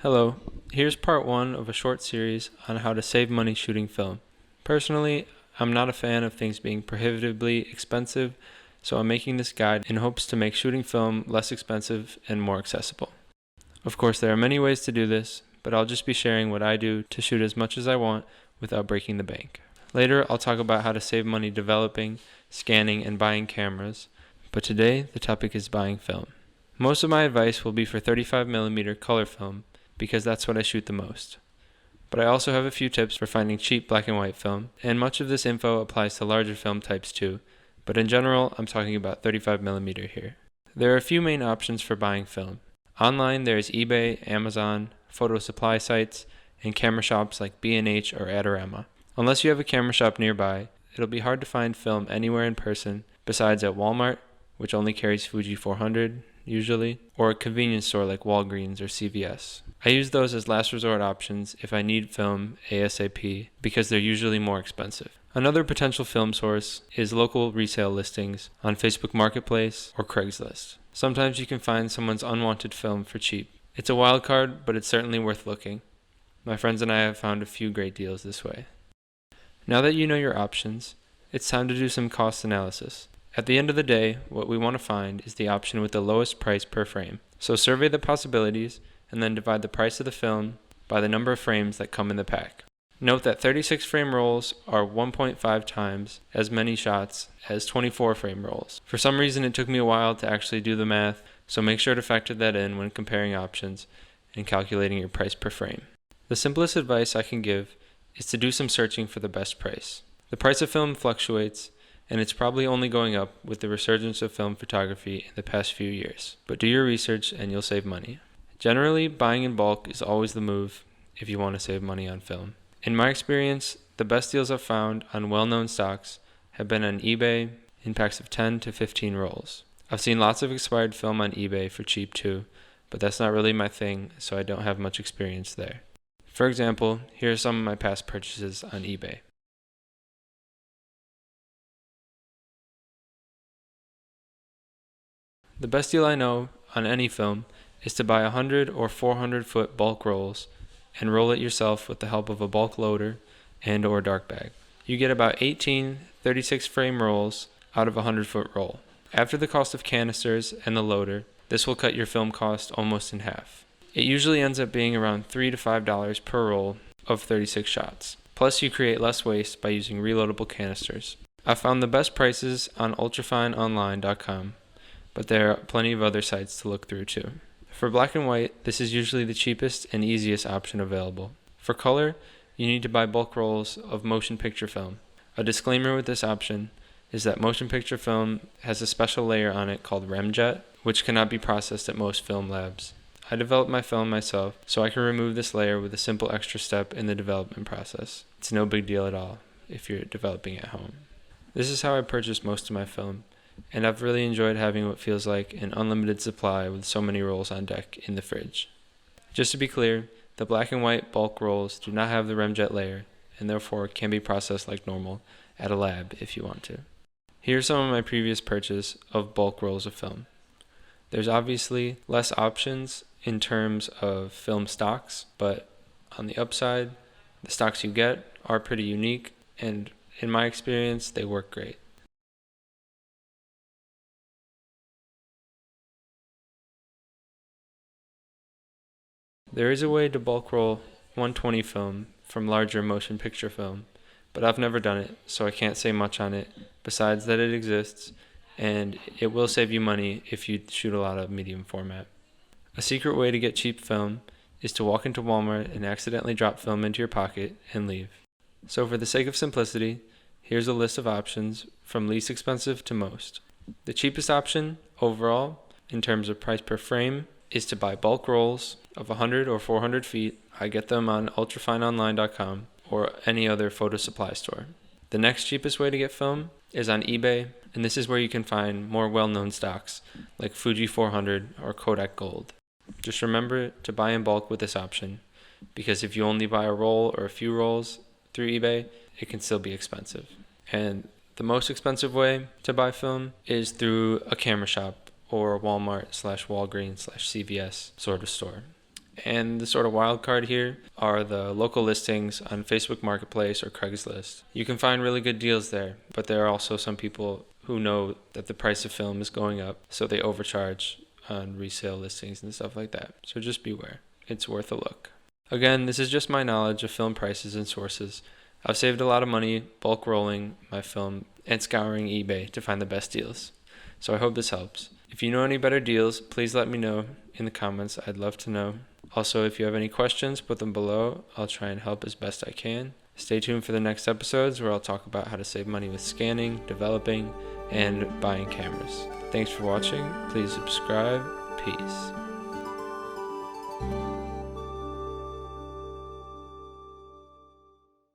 Hello, here's part one of a short series on how to save money shooting film. Personally, I'm not a fan of things being prohibitively expensive, so I'm making this guide in hopes to make shooting film less expensive and more accessible. Of course, there are many ways to do this, but I'll just be sharing what I do to shoot as much as I want without breaking the bank. Later, I'll talk about how to save money developing, scanning, and buying cameras, but today the topic is buying film. Most of my advice will be for 35mm color film, because that's what I shoot the most. But I also have a few tips for finding cheap black and white film, and much of this info applies to larger film types too, but in general I'm talking about 35mm here. There are a few main options for buying film. Online there is eBay, Amazon, photo supply sites, and camera shops like B&H or Adorama. Unless you have a camera shop nearby, it'll be hard to find film anywhere in person besides at Walmart, which only carries Fuji 400 usually, or a convenience store like Walgreens or CVS. I use those as last resort options if I need film ASAP because they're usually more expensive. Another potential film source is local resale listings on Facebook Marketplace or Craigslist. Sometimes you can find someone's unwanted film for cheap. It's a wild card, but it's certainly worth looking. My friends and I have found a few great deals this way. Now that you know your options, it's time to do some cost analysis. At the end of the day, what we want to find is the option with the lowest price per frame. So survey the possibilities and then divide the price of the film by the number of frames that come in the pack. Note that 36 frame rolls are 1.5 times as many shots as 24 frame rolls. For some reason it took me a while to actually do the math, so make sure to factor that in when comparing options and calculating your price per frame. The simplest advice I can give is to do some searching for the best price. The price of film fluctuates, and it's probably only going up with the resurgence of film photography in the past few years. But do your research and you'll save money. Generally, buying in bulk is always the move if you want to save money on film. In my experience, the best deals I've found on well-known stocks have been on eBay in packs of 10 to 15 rolls. I've seen lots of expired film on eBay for cheap too, but that's not really my thing, so I don't have much experience there. For example, here are some of my past purchases on eBay. The best deal I know on any film is to buy 100 or 400 foot bulk rolls and roll it yourself with the help of a bulk loader and or dark bag. You get about 18 36 frame rolls out of a 100 foot roll. After the cost of canisters and the loader, this will cut your film cost almost in half. It usually ends up being around $3 to $5 per roll of 36 shots. Plus you create less waste by using reloadable canisters. I found the best prices on ultrafineonline.com. But there are plenty of other sites to look through too. For black and white, this is usually the cheapest and easiest option available. For color, you need to buy bulk rolls of motion picture film. A disclaimer with this option is that motion picture film has a special layer on it called remjet, which cannot be processed at most film labs. I developed my film myself, so I can remove this layer with a simple extra step in the development process. It's no big deal at all if you're developing at home. This is how I purchased most of my film, and I've really enjoyed having what feels like an unlimited supply with so many rolls on deck in the fridge. Just to be clear, the black and white bulk rolls do not have the remjet layer, and therefore can be processed like normal at a lab if you want to. Here are some of my previous purchase of bulk rolls of film. There's obviously less options in terms of film stocks, but on the upside, the stocks you get are pretty unique, and in my experience, they work great. There is a way to bulk roll 120 film from larger motion picture film, but I've never done it, so I can't say much on it besides that it exists, and it will save you money if you shoot a lot of medium format. A secret way to get cheap film is to walk into Walmart and accidentally drop film into your pocket and leave. So for the sake of simplicity, here's a list of options from least expensive to most. The cheapest option overall, in terms of price per frame, is to buy bulk rolls of 100 or 400 feet. I get them on ultrafineonline.com or any other photo supply store. The next cheapest way to get film is on eBay, and this is where you can find more well-known stocks like Fuji 400 or Kodak Gold. Just remember to buy in bulk with this option, because if you only buy a roll or a few rolls through eBay, it can still be expensive. And the most expensive way to buy film is through a camera shop or Walmart/Walgreens/CVS sort of store. And the sort of wild card here are the local listings on Facebook Marketplace or Craigslist. You can find really good deals there, but there are also some people who know that the price of film is going up, so they overcharge on resale listings and stuff like that. So just beware. It's worth a look. Again, this is just my knowledge of film prices and sources. I've saved a lot of money bulk rolling my film and scouring eBay to find the best deals. So I hope this helps. If you know any better deals, please let me know in the comments. I'd love to know. Also, if you have any questions, put them below. I'll try and help as best I can. Stay tuned for the next episodes where I'll talk about how to save money with scanning, developing, and buying cameras. Thanks for watching. Please subscribe. Peace.